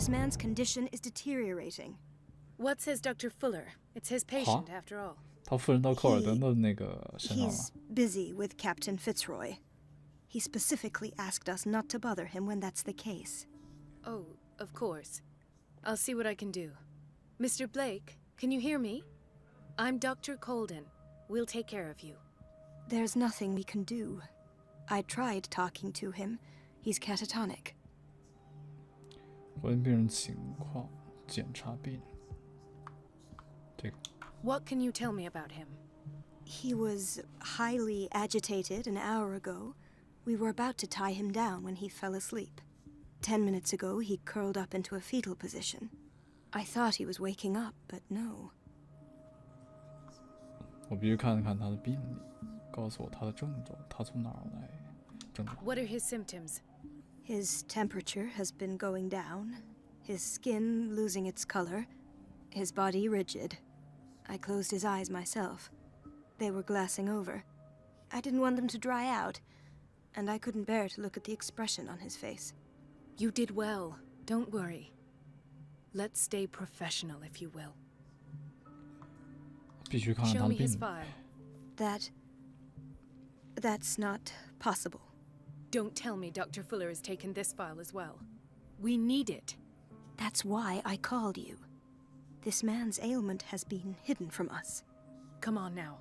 This man's condition is deteriorating. What says Dr. Fuller? It's his patient, after all. 他附身到科尔登的那个身上了。 He's busy with Captain Fitzroy. He specifically asked us not to bother him when that's the case. Oh, of course. I'll see what I can do. Mr. Blake, can you hear me? I'm Dr. Colden. We'll take care of you. There's nothing we can do. I tried talking to him. He's catatonic. 问病人情况，检查病。这个。 What can you tell me about him? He was highly agitated an hour ago. We were about to tie him down when he fell asleep. 10 minutes ago, he curled up into a fetal position. I thought he was waking up, but no. 我必须看看他的病历，告诉我他的症状，他从哪儿来症状。 What are his symptoms? His temperature has been going down, his skin losing its color, his body rigid. I closed his eyes myself. They were glassing over. I didn't want them to dry out, and I couldn't bear to look at the expression on his face. You did well. Don't worry. Let's stay professional, if you will. 必须看看 Show 他的 me 病 his 历。 file. That's not possible. Don't tell me Dr. Fuller has taken this file as well. We need it. That's why I called you. This man's ailment has been hidden from us. Come on now.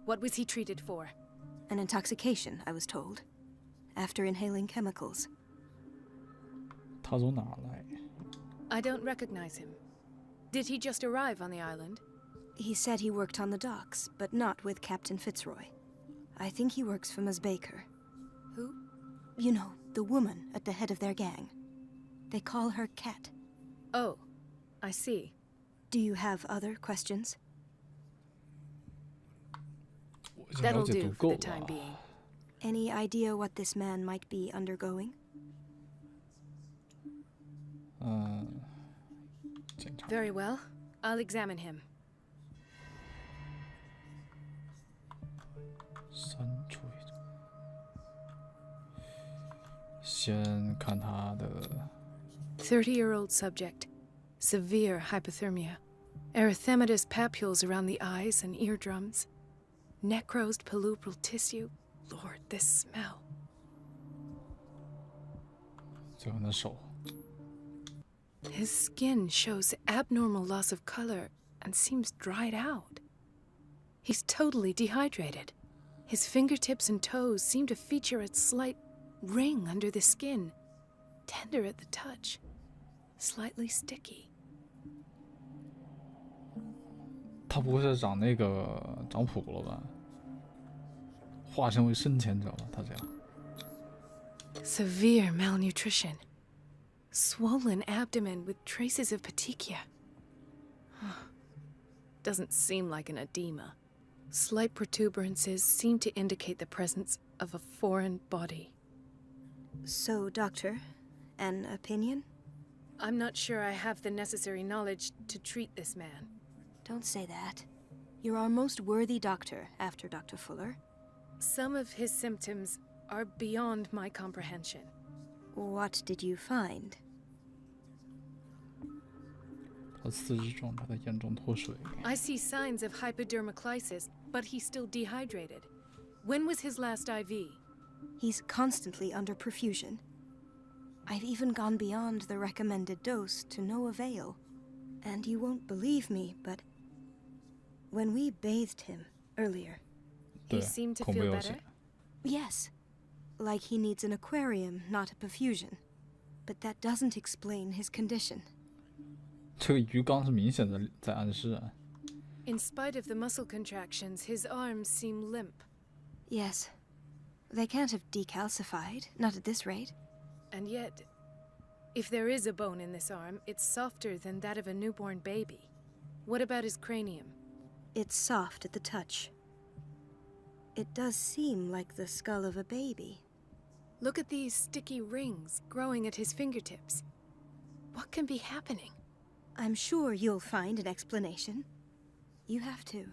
What was he treated for? An intoxication, I was told. After inhaling chemicals. 他从哪儿来？ I don't recognize him. Did he just arrive on the island? He said he worked on the docks, but not with Captain Fitzroy. I think he works for Ms. Baker. Who? You know, the woman at the head of their gang. They call her Cat. Oh, I see. Do you have other questions? 我已经了 That'll 解 do 足 for 够 the time 了。 being. Any idea what this man might be undergoing? 检查。 Very well. I'll examine him. 删除一张。先看他的 30-year-old subject. Severe hypothermia. Erythematous papules around the eyes and eardrums. Necrosed palpebral tissue. Lord, this smell. 最后的手。 His skin shows abnormal loss of color and seems dried out. He's totally dehydrated. His fingertips and toes seem to feature a slight ring under the skin, tender at the touch, slightly sticky. 他不会是长那个长谱了吧？化身为深潜者了，他这样。 Severe malnutrition. Swollen abdomen with traces of petechia. Doesn't seem like an edema. Slight protuberances seem to indicate the presence of a foreign body. So, Doctor, an opinion? I'm not sure I have the necessary knowledge to treat this man. Don't say that. You're our most worthy doctor after Dr. Fuller. Some of his symptoms are beyond my comprehension. What did you find? 他四肢状态在严重脱水。 I see signs of hypodermoclysis, but he's still dehydrated. When was his last IV? He's constantly under perfusion. I've even gone beyond the recommended dose to no avail. And you won't believe me, but when we bathed him earlier, He 对， seemed to 恐怖 feel 游 better. 戏。 yes, like he needs an aquarium, not a perfusion. But that doesn't explain his condition. 这个鱼缸是明显的在暗示啊。 In spite of the muscle contractions, his arms seem limp. Yes, they can't have decalcified, not at this rate. And yet, if there is a bone in this arm, it's softer than that of a newborn baby. What about his cranium? It's soft at the touch. It does seem like the skull of a baby. Look at these sticky rings growing at his fingertips. What can be happening? I'm sure you'll find an explanation. You have to.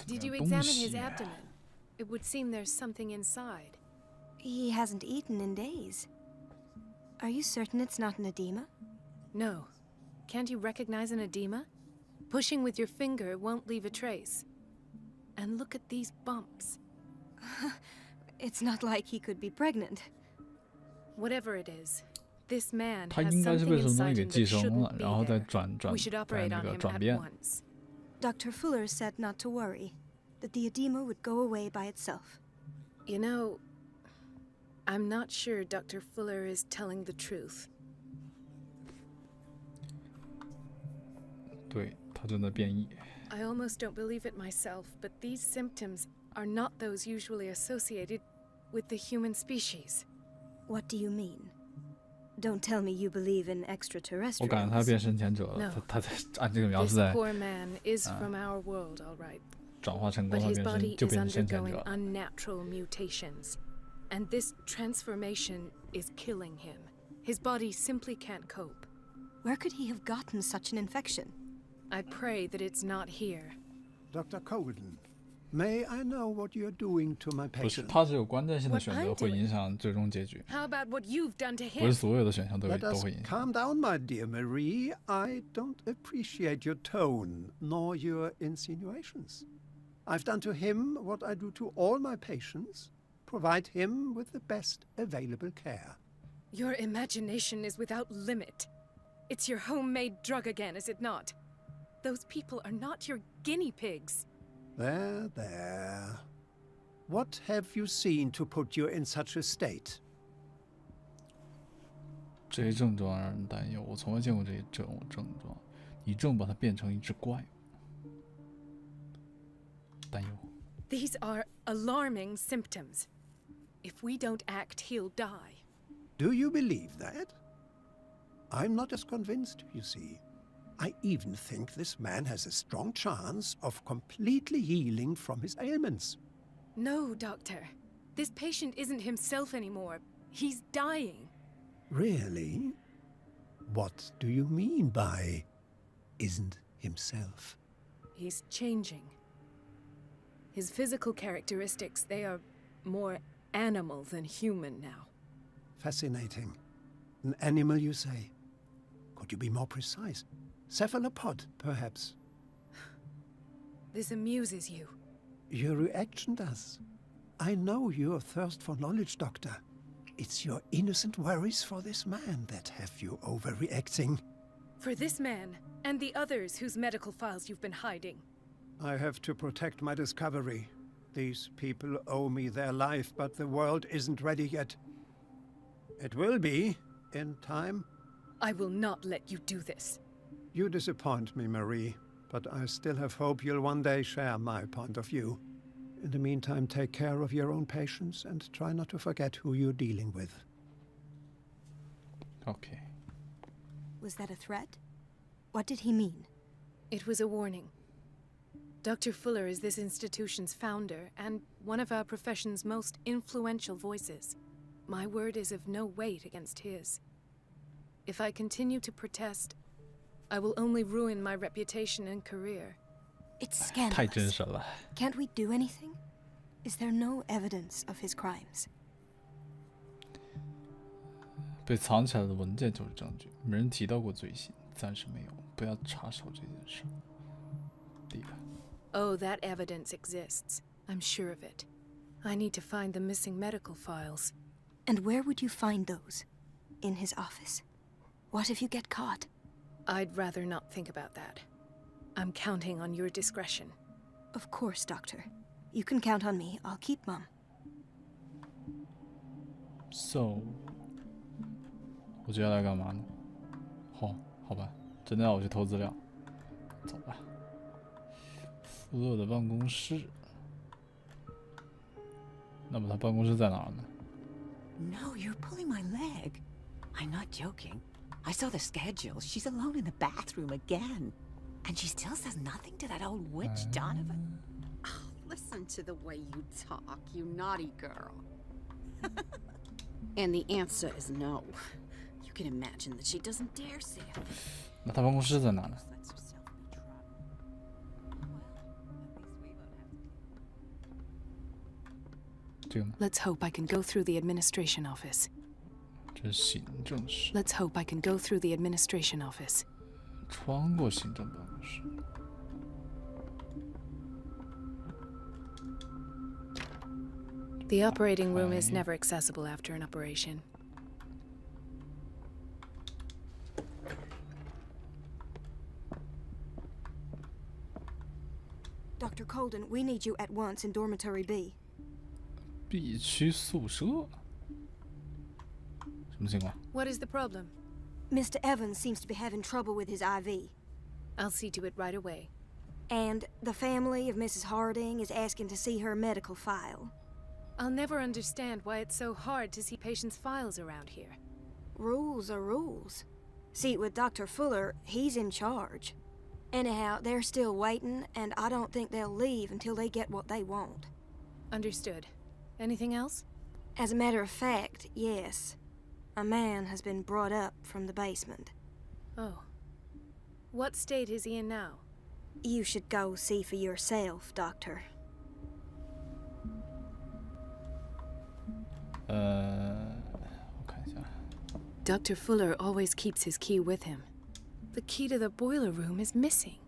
Did you 东 examine 西 his abdomen? It would seem there's something inside. He hasn't eaten in days. Are you certain it's not an edema? No. Can't you recognize an edema? Pushing with your finger won't leave a trace. And look at these bumps. It's not like he could be pregnant. Whatever it is, this man 他 has 应该是 something 被什么东西 inside 给 him 寄 that 生了， shouldn't be 然后再 there. 转 We should 在 operate 那 on 个 him 转 at 变。 once. Dr. Fuller said not to worry, that the edema would go away by itself. You know, I'm not sure Dr. Fuller is telling the truth. 对，他正在变异。 I almost don't believe it myself, but these symptoms are not those usually associated with the human species. What do you mean? Don't tell me you believe in 我感觉他 extraterrestrials. 变深潜者了， No. 他在按这个描 This 述在 poor man is from our world, all right. 转化成功 But 了， his 变 body 身就 is 变成深潜 undergoing 者。 unnatural mutations. And this transformation is killing him. His body simply can't cope. Where could he have gotten such an infection? I pray that it's not here. Dr. Cowan, may I know what you're doing to my 不是， patient? 他只有关键性的 What 选 I'm 择会 doing? 影响最终结局， How about what you've done to 不是 him? 所有的选项都 Let us 会影响。 calm down, my dear Marie. I don't appreciate your tone, nor your insinuations. I've done to him what I do to all my patients, provide him with the best available care. Your imagination is without limit. It's your homemade drug again, is it not? Those people are not your guinea pigs. There, there. What have you seen to put you in such a state? 这些症状让人担忧，我从未见过这些症状。你正把它变成一只怪物，担忧。 These are alarming symptoms. If we don't act, he'll die. Do you believe that? I'm not as convinced, you see. I even think this man has a strong chance of completely healing from his ailments. No, Doctor. This patient isn't himself anymore. He's dying. Really? What do you mean by isn't himself? He's changing. His physical characteristics, they are more animal than human now. Fascinating. An animal, you say? Could you be more precise? Cephalopod, perhaps? This amuses you. Your reaction does. I know your thirst for knowledge, Doctor. It's your innocent worries for this man that have you overreacting. For this man, and the others whose medical files you've been hiding. I have to protect my discovery. These people owe me their life, but the world isn't ready yet. It will be, in time. I will not let you do this. You disappoint me, Marie, but I still have hope you'll one day share my point of view. In the meantime, take care of your own patients and try not to forget who you're dealing with. OK， Was that a threat? What did he mean? It was a warning. Dr. Fuller is this institution's founder and one of our profession's most influential voices. My word is of no weight against his. If I continue to protest, I will only ruin my reputation and career. It's 太真 scandalous. 实了。 Can't we do anything? Is there no evidence of his crimes? 被藏起来的文件就是证据，没人提到过罪行，暂时没有，不要插手这件事。第一个， Oh, that evidence exists. I'm sure of it. I need to find the missing medical files. And where would you find those? In his office? What if you get caught? I'd rather not think about that. I'm counting on your discretion. Of course, Doctor. You can count on me. I'll keep Mum. So， 我接下来干嘛呢？好吧，真的要我去偷资料，走吧。福勒的办公室，那么他办公室在哪儿呢？ No, you're pulling my leg. I'm not joking. I saw the schedule. She's alone in the bathroom again. And she still says nothing to that old witch, Donovan. Listen to the way you talk, you naughty girl. And the answer is no. You can imagine that she doesn't dare say it. 那他办公室在哪呢？ Lets herself be trapped. Well, at least we won't have to. 这个呢？ Let's hope I can go through the administration office. 这是行政室， Let's hope I can go through the administration office. 穿过行政办公室。The operating room is never accessible after an operation. Dr. Colden, we need you at once in dormitory B. B 区宿舍，什么情况？ What is the problem? Mr. Evans seems to be having trouble with his IV. I'll see to it right away. And the family of Mrs. Harding is asking to see her medical file. I'll never understand why it's so hard to see patients' files around here. Rules are rules. See, with Dr. Fuller, he's in charge. Anyhow, they're still waiting, and I don't think they'll leave until they get what they want. Understood. Anything else? As a matter of fact, yes. A man has been brought up from the basement. Oh. What state is he in now? You should go see for yourself, Doctor. 我看一下， Dr. Fuller always keeps his key with him. The key to the boiler room is missing.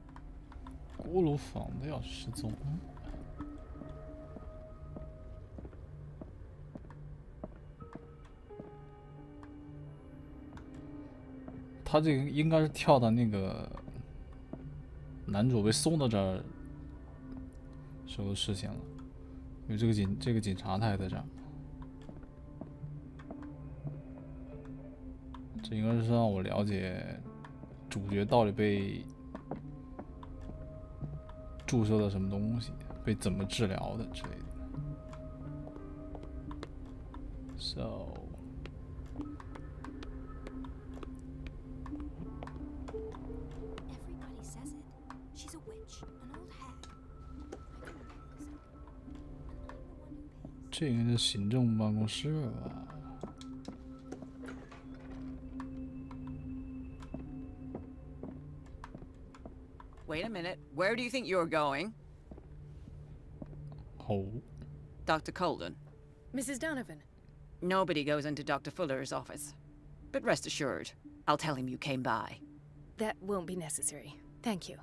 锅炉房的钥匙失踪。他这个应该是跳到那个男主被送到这儿时候的事情了，因为这个警察他也在这儿。这应该是让我了解主角到底被注射了什么东西，被怎么治疗的之类的。So. Everybody says it. She's a witch, an old hag. I couldn't make this up. And I'm the one who pays. 这应该是行政办公室吧？ Wait a minute. Where do you think you're going? Oh. Dr. Colden. Mrs. Donovan. Nobody goes into Dr. Fuller's office. But rest assured, I'll tell him you came by. That won't be necessary. Thank you.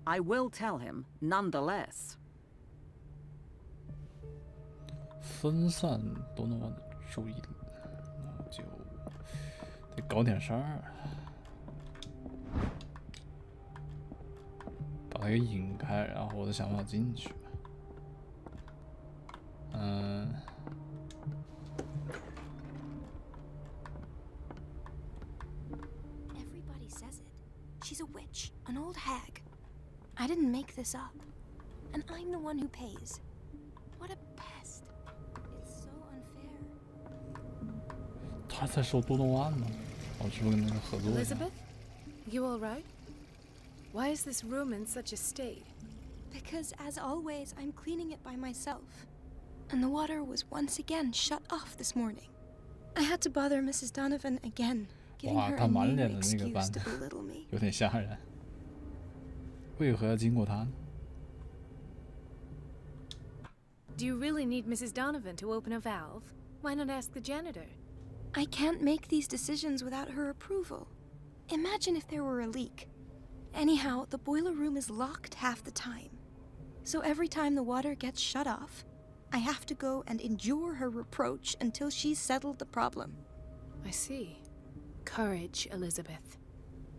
I will tell him, nonetheless. 分散多诺万的注意力，那就得搞点事儿，把它给引开，然后我再想办法进去。Everybody says it. She's a witch, an old hag. I didn't make this up. And I'm the one who pays. What a pest. It's so unfair. 他在收多诺万呢，我是不是跟那个合作一下？ Elizabeth? You all right? Why is this room in such a state? Because, as always, I'm cleaning it by myself. And the water was once again shut off this morning. I had to bother Mrs. Donovan again, giving 哇， her 他 a 满 new 脸的那个 excuse 斑， to belittle me. 有点吓人。为何要经过他呢？ Do you really need Mrs. Donovan to open a valve? Why not ask the janitor? I can't make these decisions without her approval. Imagine if there were a leak. Anyhow, the boiler room is locked half the time. So every time the water gets shut off, I have to go and endure her reproach until she's settled the problem. I see. Courage, Elizabeth.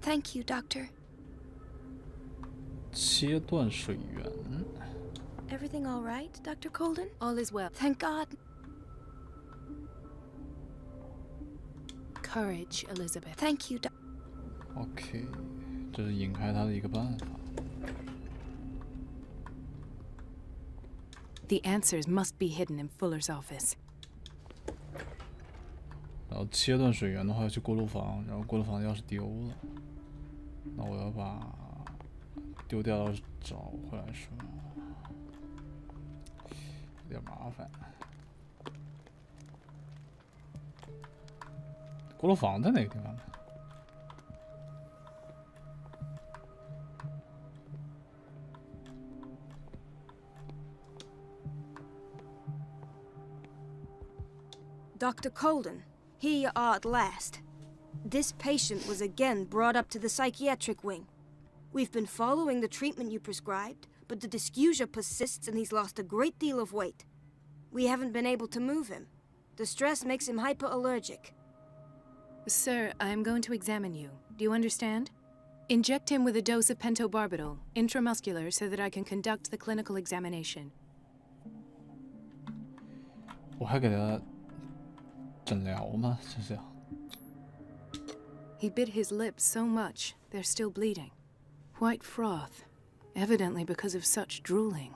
Thank you, Doctor. 切断水源。 Everything all right, Dr. Colden? All is well. Thank God. Courage, Elizabeth. Thank you, OK， 这是引开他的一个办法。 The answers must be hidden in Fuller's office. 然后切断水源的话，要去锅炉房，然后锅炉房钥匙丢了，那我要把丢掉的钥匙找回来，是吧？有点麻烦。锅炉房在哪个地方呢？ Dr. Colden, Here you are at last. This patient was again brought up to the psychiatric wing. We've been following the treatment you prescribed, but the dysgeusia persists and he's lost a great deal of weight. We haven't been able to move him. The stress makes him hyperallergic. Sir, I am going to examine you. Do you understand? Inject him with a dose of pentobarbital, intramuscular, so that I can conduct the clinical examination. 我还给他诊疗吗？就这样。 He bit his lips so much, they're still bleeding. White froth, evidently because of such drooling.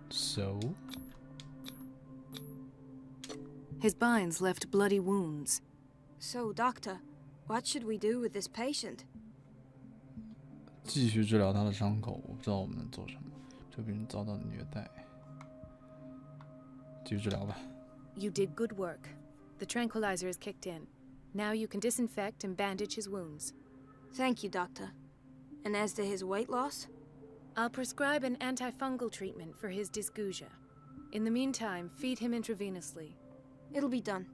So? His binds left bloody wounds. So, doctor, what should we do with this patient? 继续治疗他的伤口，我不知道我们能做什么。这个病人遭到虐待，继续治疗吧。 You did good work. The tranquilizer is kicked in. Now you can disinfect and bandage his wounds. Thank you, doctor. And as to his weight loss? I'll prescribe an antifungal treatment for his dysgeusia. In the meantime, feed him intravenously. It'll be done.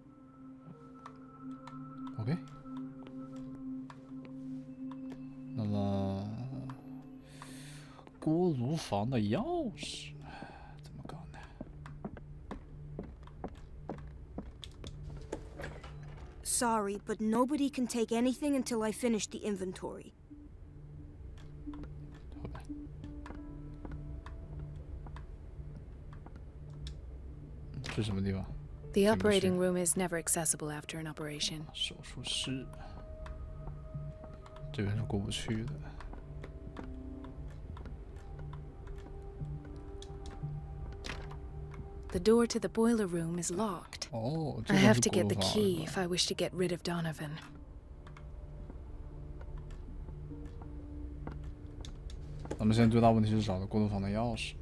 OK。那么，锅炉房的钥匙怎么搞呢？ Sorry, but nobody can take anything until I finish the inventory. 好吧。这什么地方？ The operating room is never accessible after an operation. 手术室，这边是过不去的。 The door to the boiler room is locked. 哦，这 I 边 have 是 to 锅 get 炉 the 房 key 是 if 吧 I wish to get rid of Donovan. 那么现在最大问题是找到锅炉房的钥匙。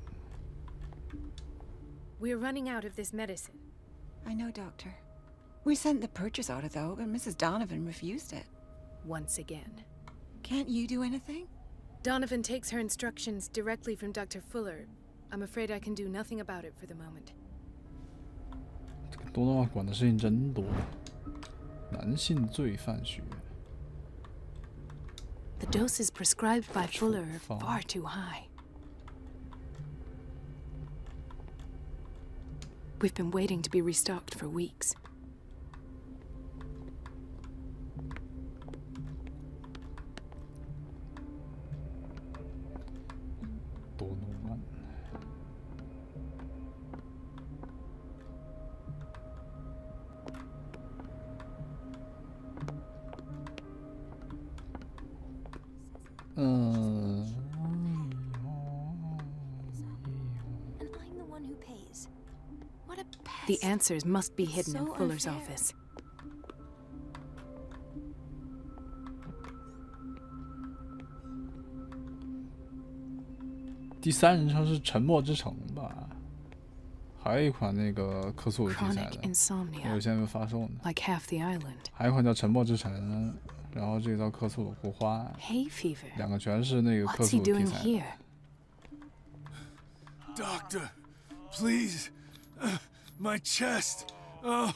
We're running out of this medicine. I know, Doctor. We sent the purchase order, though, but Mrs. Donovan refused it. Once again. Can't you do anything? Donovan takes her instructions directly from Dr. Fuller. I'm afraid I can do nothing about it for the moment. 这个多诺万管的事情真多。男性罪犯学。 The doses prescribed by Fuller are far too high. We've been waiting to be restocked for weeks. 多诺万。And I'm the one who pays. What a pest. The answers must be hidden So in Fuller's unfair. office. 第三人称是《沉默之城》吧？还有一款那个克苏鲁题材 Chronic 的，那 insomnia, 个现在没发售呢。 like half the island. 还有一款叫《沉默之城》，然后这个叫《克苏鲁呼唤》， Hay fever. 两个全是那个克 What's 苏 he 鲁题 doing 材的。 here? Doctor, please. My chest. Oh.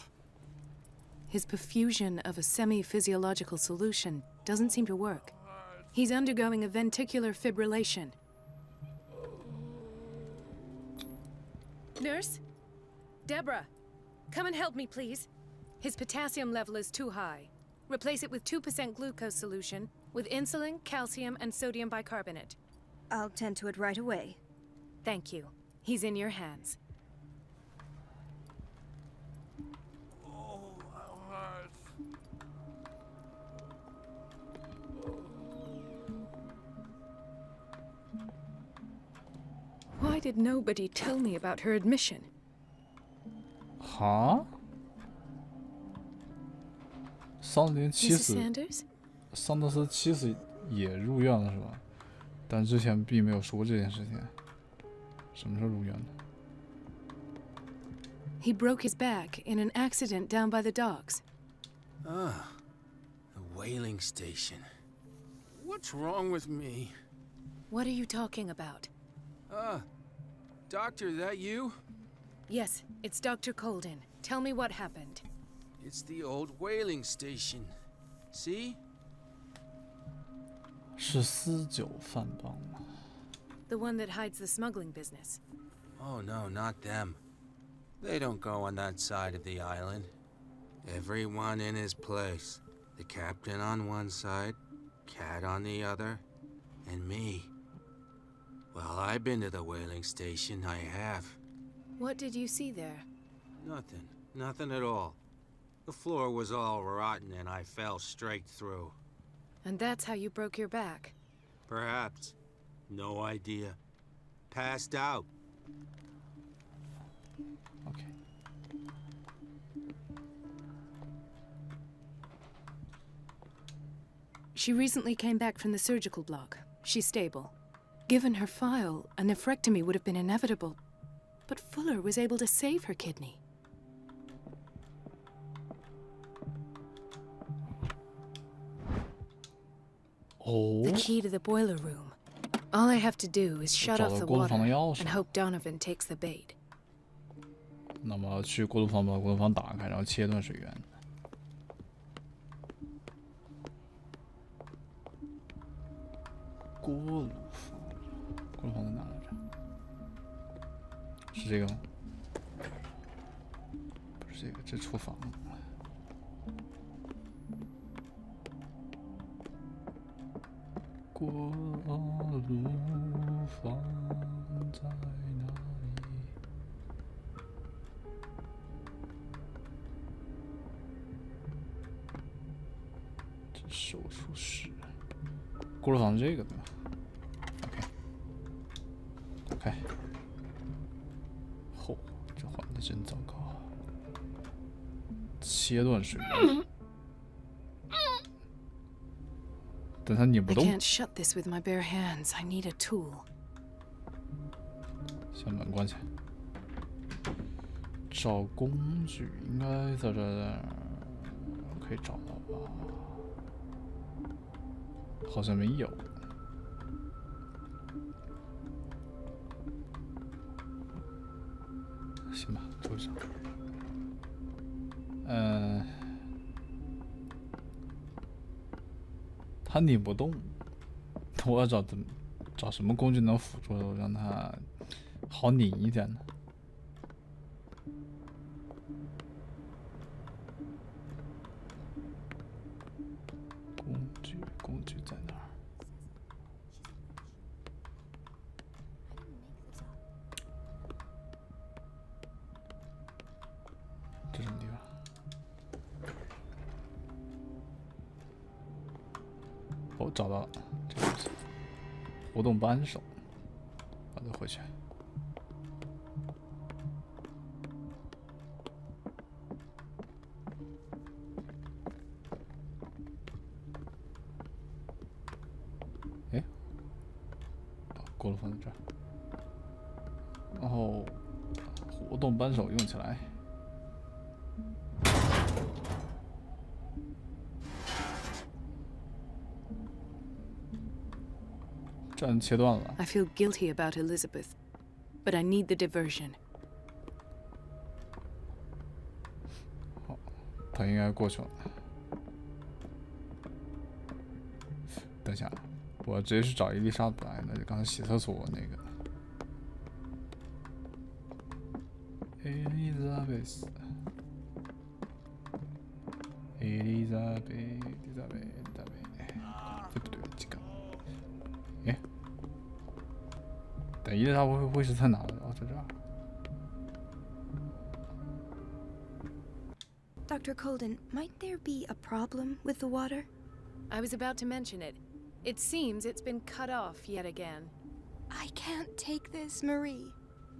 His perfusion of a semi-physiological solution doesn't seem to work. He's undergoing a ventricular fibrillation. Nurse? Deborah, come and help me, please. His potassium level is too high. Replace it with 2% glucose solution with insulin, calcium, and sodium bicarbonate. I'll tend to it right away. Thank you. He's in your hands. Oh, how hard. Why did nobody tell me about her admission? 哈？桑德 Mrs. 死， Sanders? 桑德斯妻子也入院了是吧？但之前并没有说这件事情。什么时候入院的？ He broke his back in an accident down by the docks. Ah, the whaling station. What's wrong with me? What are you talking about? Ah, Doctor, that you? Yes, it's Dr. Colden. Tell me what happened. It's the old whaling station. See? 是私酒饭帮吗？ The one that hides the smuggling business. Oh no, not them. They don't go on that side of the island. Everyone in his place. The captain on one side, Cat on the other, and me. Well, I've been to the whaling station, I have. What did you see there? Nothing. Nothing at all. The floor was all rotten and I fell straight through. And that's how you broke your back. Perhaps. No idea. Passed out. OK。She recently came back from the surgical block. She's stable. Given her file, a nephrectomy would have been inevitable. But Fuller was able to save her kidney. Oh. The key to the boiler room. All I have to do is shut off the water 找到锅炉房的钥匙。 and hope Donovan takes the bait. 那么去锅炉房把锅炉房打开，然后切断水源。锅炉房，锅炉房在哪来着？是这个吗？不是这个，这厨房。锅炉房在哪里？ 手术室，锅炉房这个对吧 ？OK， 嚯，这换的真糟糕。切断水源，但它拧不 I 动。 can't shut this with my bare hands. I need a tool. 先把门关起来。找工具应该在这儿可以找到吧？ 好像没有。行吧，就这样。它拧不动，我要找什么工具能辅助让它好拧一点呢？工具在哪儿？这什么地方？哦，找到了，这个东西，活动扳手，把它回去。 锅炉放在这儿，然后活动扳手用起来。站切断了。 I feel guilty about Elizabeth, but I need the diversion. 好，他应该过去了。等一下。 我直接去找伊丽莎白，那就刚才洗厕所那个。Elizabeth，对不对？这个，哎，等伊丽莎白会是在哪？哦，在这儿。 Dr. Colden, might there be a problem with the water? I was about to mention it. It seems it's been cut off yet again. I can't take this, Marie.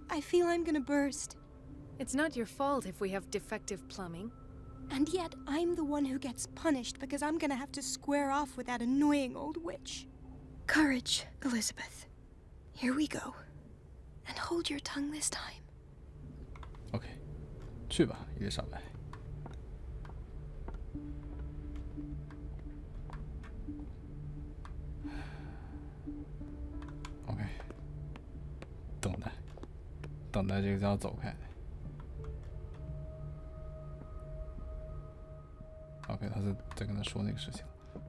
I feel I'm gonna burst. It's not your fault if we have defective plumbing. And yet, I'm the one who gets punished because I'm gonna have to square off with that annoying old witch. Courage, Elizabeth. Here we go. And hold your tongue this time. OK， 去吧，伊丽莎白。 OK， 等待。等待这个家走开。OK， 他在跟他说那个事情，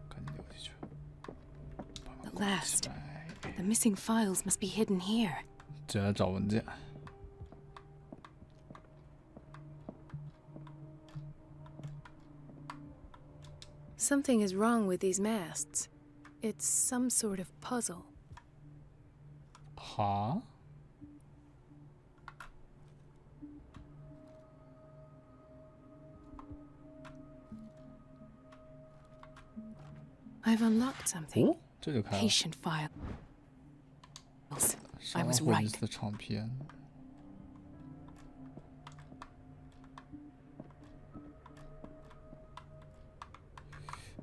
赶紧溜进去。 At last, the missing files must be hidden here. 接下来找文件。 Something is wrong with these masts. It's some sort of puzzle. 哈？ I've unlocked something. 哦，这就开了。 Patient files. I 上 was 回 right. 的唱片。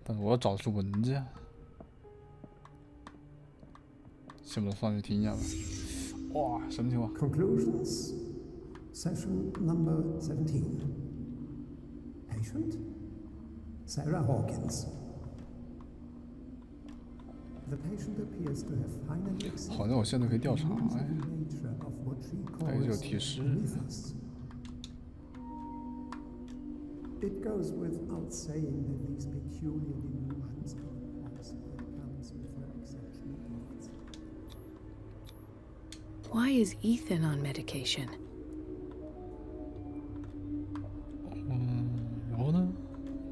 但是我要找的是文件。先把它放进去听一下吧。哇，什么情况？ Conclusions. Session number 17. Patient? Sarah Hawkins. The patient appears to have finally accepted 好像我现在可以调查， the 哎， nature of what she 哎，有 calls 提示。 mythos. It goes without saying that these peculiar delusions are a curse that comes with her exceptional gifts. Why is Ethan on medication? 然后呢？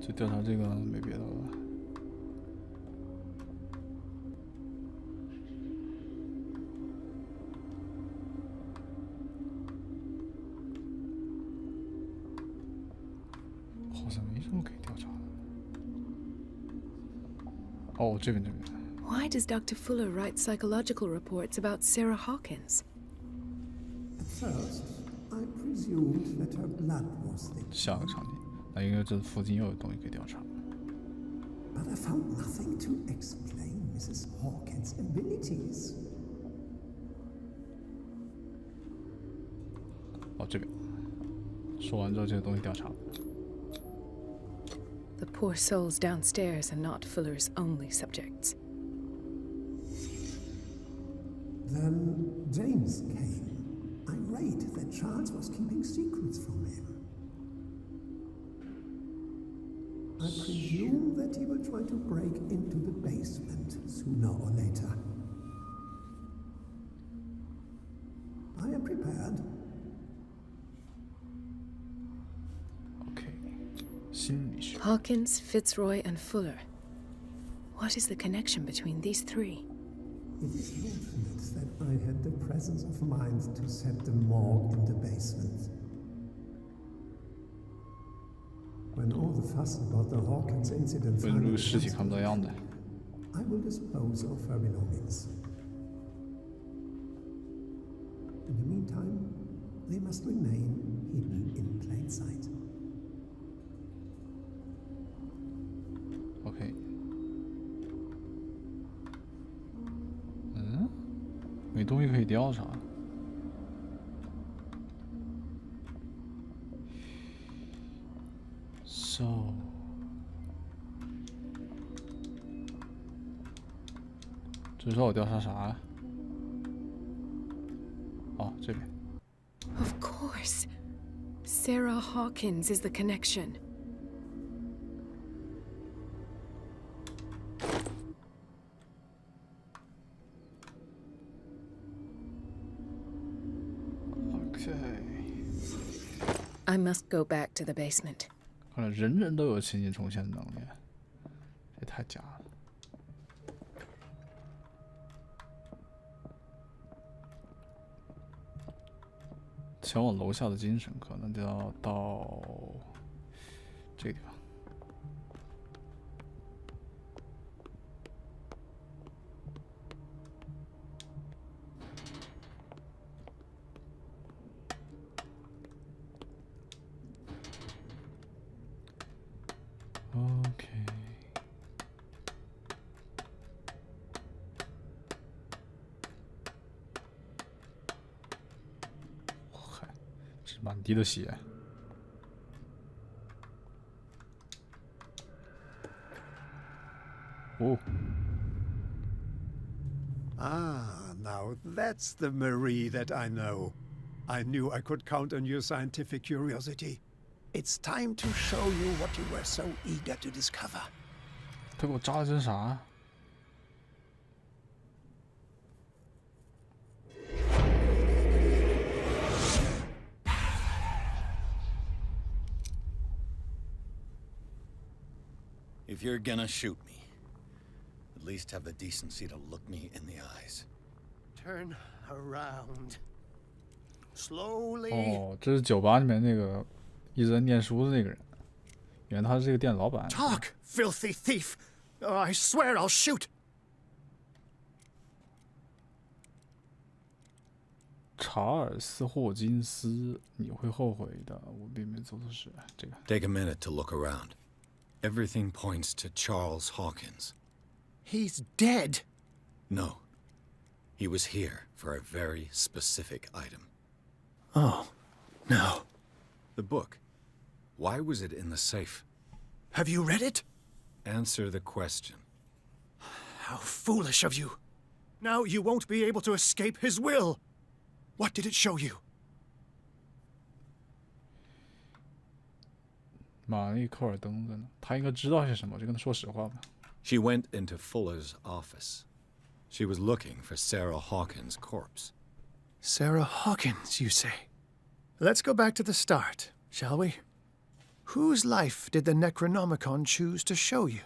就调查这个，没别的了。 好像没什么可以调查的。哦，这边。 Why does Dr. Fuller write psychological reports about Sarah Hawkins? At first, I presumed that her blood was thick. 下个场景，那应该这附近又有东西可以调查。 But I found nothing to explain Mrs. Hawkins' abilities. 哦，这边。说完之后，这个东西调查。 The poor souls downstairs are not Fuller's only subjects. Then James came, irate that Charles was keeping secrets from him. I presume that he will try to break into the basement sooner or later. I am prepared. OK， 心理学。 Hawkins, Fitzroy, and Fuller. What is the connection between these three? It is fortunate that I had the presence of mind to set the morgue in the basement. When all the fuss about the Hawkins incident 为什么这 finally 个尸体 comes 看不 to 到样子？ I will dispose of her belongings. In the meantime, they must remain hidden in plain sight. OK。嗯，没东西可以调查。So， 这说我调查啥呀？哦，这边。 Of course. Sarah Hawkins is the connection. OK。 I must go back to the basement. 看来人人都有情景重现的能力，这太假了。前往楼下的精神科，那就要到这个地方。OK。嗨，这是满地的血。哦， Ah, now that's the Marie that I know. I knew I could count on your scientific curiosity. It's time to show you what you were so eager to discover. 他给我扎的这是啥？ If you're gonna shoot me, at least have the decency to look me in the eyes. Turn around. Slowly. 哦，这是酒吧里面那个一直在念书的那个人，原来他是这个店老板。 Talk, filthy thief! I swear I'll shoot. 查尔斯·霍金斯，你会后悔的。我并没做错事。这个。 Take a minute to look around. Everything points to Charles Hawkins. He's dead. No. He was here for a very specific item. Oh, no. The book. Why was it in the safe? Have you read it? Answer the question. How foolish of you. Now you won't be able to escape his will. What did it show you? 玛丽·科尔登在呢，他应该知道些什么，就跟他说实话吧。 She went into Fuller's office. She was looking for Sarah Hawkins' corpse. Sarah Hawkins, you say? Let's go back to the start, shall we? Whose life did the Necronomicon choose to show you?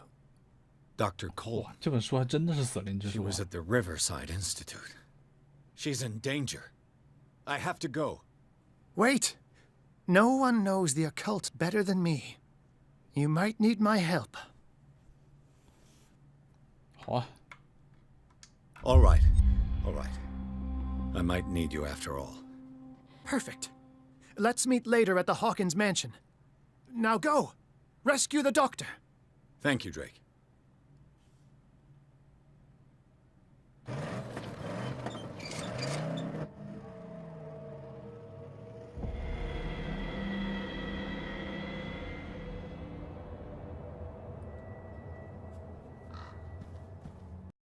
Dr. Cole. 哇，这本书还真的是死灵之 She 书啊 was at the Riverside Institute. She's in danger. I have to go. Wait. No one knows the occult better than me. You might need my help. 好啊， All right. All right. I might need you after all. Perfect. Let's meet later at the Hawkins mansion. Now go. Rescue the doctor. Thank you, Drake.